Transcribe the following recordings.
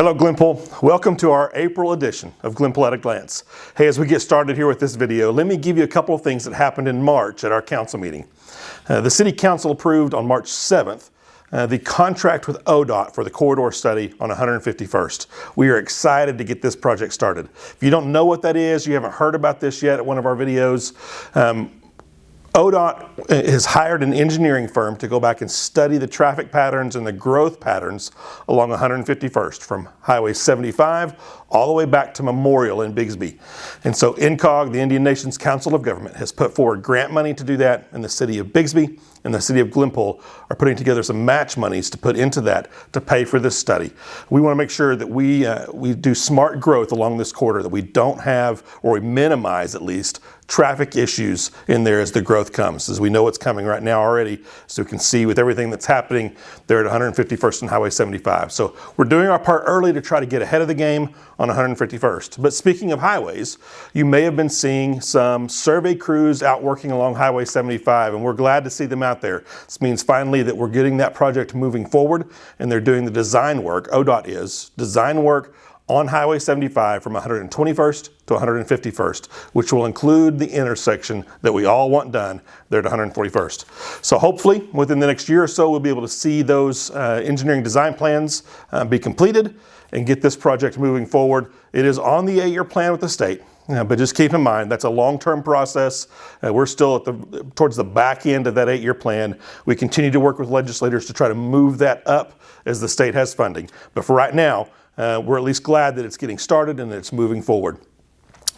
Hello Glenpool, welcome to our April edition of Glenpool at a Glance. Hey, as we get started here with this video, let me give you a couple of things that happened in March at our council meeting. The City Council approved on March 7th the contract with ODOT for the corridor study on 151st. We are excited to get this project started. If you don't know what that is, you haven't heard about this yet at one of our videos, ODOT has hired an engineering firm to go back and study the traffic patterns and the growth patterns along 151st from Highway 75 all the way back to Memorial in Bigsby. And so INCOG, the Indian Nations Council of Government, has put forward grant money to do that, and the city of Bigsby and the city of Glenpool are putting together some match monies to put into that to pay for this study. We want to make sure that we do smart growth along this corridor, that we don't have, or we minimize at least, traffic issues in there as the growth comes, as we know what's coming right now already, so we can see with everything that's happening there at 151st and Highway 75. So we're doing our part early to try to get ahead of the game on 151st. But speaking of highways, you may have been seeing some survey crews out working along Highway 75, and we're glad to see them out there. This means finally that we're getting that project moving forward, and they're doing the design work, ODOT is, design work on Highway 75 from 121st to 151st, which will include the intersection that we all want done there at 141st. So hopefully within the next year or so, we'll be able to see those engineering design plans be completed and get this project moving forward. It is on the 8-year plan with the state. But just keep in mind, that's a long-term process. We're still towards the back end of that 8-year plan. We continue to work with legislators to try to move that up as the state has funding. But for right now, we're at least glad that it's getting started and that it's moving forward.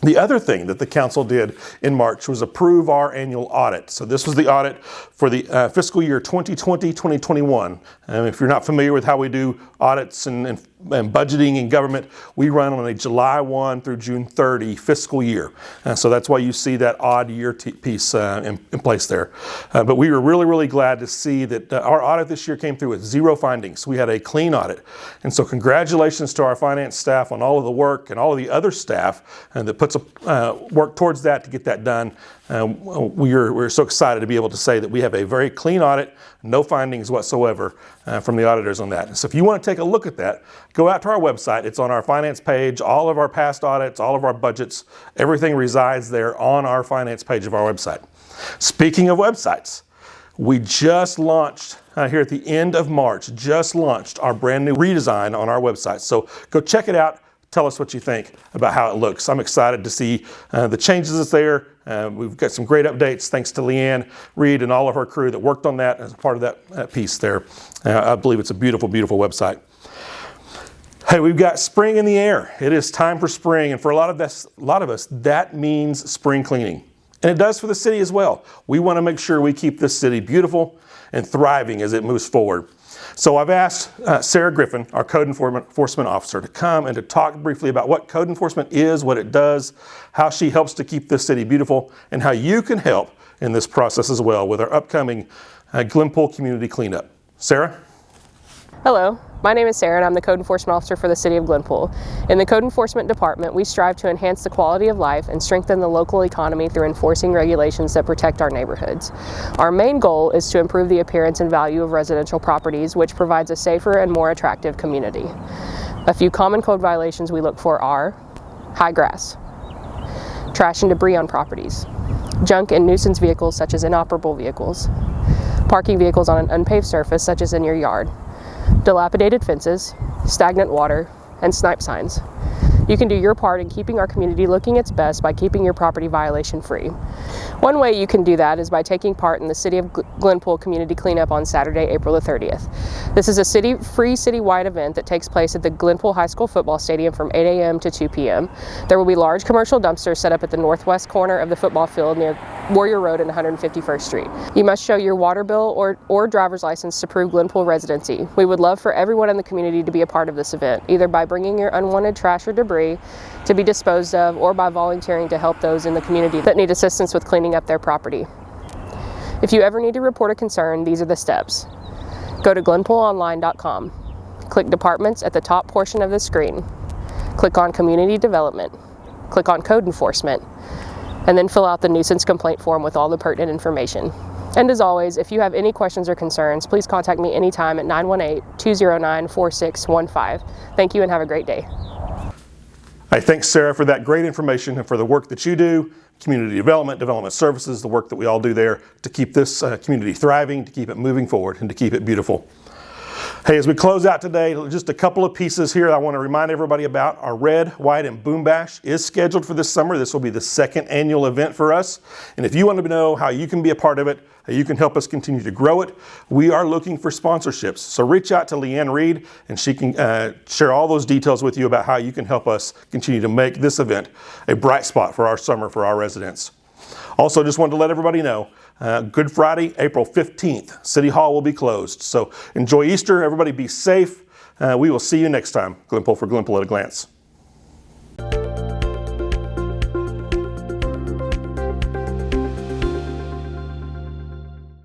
The other thing that the council did in March was approve our annual audit. So this was the audit for the fiscal year 2020-2021. If you're not familiar with how we do audits and budgeting in government, we run on a July 1 through June 30 fiscal year. So that's why you see that odd year piece in place there. But we were really glad to see that our audit this year came through with 0 findings. We had a clean audit. And so congratulations to our finance staff on all of the work and all of the other staff that puts work towards that to get that done. We're so excited to be able to say that we have a very clean audit, no findings whatsoever from the auditors on that. So if you want to take a look at that, go out to our website. It's on our finance page. All of our past audits, all of our budgets, everything resides there on our finance page of our website. Speaking of websites, we just launched here at the end of March, just launched our brand new redesign on our website. So go check it out. Tell us what you think about how it looks. I'm excited to see the changes that's there. We've got some great updates thanks to Leanne Reed and all of her crew that worked on that as part of that piece there. I believe it's a beautiful website. Hey, we've got spring in the air. It is time for spring, and for a lot of us, that means spring cleaning. And it does for the city as well. We want to make sure we keep this city beautiful and thriving as it moves forward. So I've asked Sarah Griffin, our code enforcement officer, to come and to talk briefly about what code enforcement is, what it does, how she helps to keep this city beautiful, and how you can help in this process as well with our upcoming Glenpool Community Cleanup. Sarah? Hello, my name is Sarah and I'm the Code Enforcement Officer for the City of Glenpool. In the Code Enforcement Department, we strive to enhance the quality of life and strengthen the local economy through enforcing regulations that protect our neighborhoods. Our main goal is to improve the appearance and value of residential properties, which provides a safer and more attractive community. A few common code violations we look for are high grass, trash and debris on properties, junk and nuisance vehicles such as inoperable vehicles, parking vehicles on an unpaved surface such as in your yard, dilapidated fences, stagnant water, and snipe signs. You can do your part in keeping our community looking its best by keeping your property violation free. One way you can do that is by taking part in the City of Glenpool Community Cleanup on Saturday, April the 30th. This is a free citywide event that takes place at the Glenpool High School football stadium from 8 a.m. to 2 p.m. There will be large commercial dumpsters set up at the northwest corner of the football field near Warrior Road and 151st Street. You must show your water bill or driver's license to prove Glenpool residency. We would love for everyone in the community to be a part of this event, either by bringing your unwanted trash or debris to be disposed of, or by volunteering to help those in the community that need assistance with cleaning up their property. If you ever need to report a concern, these are the steps. Go to glenpoolonline.com. Click Departments at the top portion of the screen. Click on Community Development. Click on Code Enforcement, and then fill out the nuisance complaint form with all the pertinent information. And as always, if you have any questions or concerns, please contact me anytime at 918-209-4615. Thank you and have a great day. Hey, thanks, Sarah, for that great information and for the work that you do, community development, development services, the work that we all do there to keep this community thriving, to keep it moving forward, and to keep it beautiful. Hey, as we close out today, just a couple of pieces here I want to remind everybody about. Our Red, White, and Boom Bash is scheduled for this summer. This will be the second annual event for us. And if you want to know how you can be a part of it, how you can help us continue to grow it, we are looking for sponsorships. So reach out to Leanne Reed, and she can share all those details with you about how you can help us continue to make this event a bright spot for our summer for our residents. Also, just wanted to let everybody know, Good Friday, April 15th, City Hall will be closed. So enjoy Easter. Everybody be safe. We will see you next time. Glenpool for Glenpool at a Glance.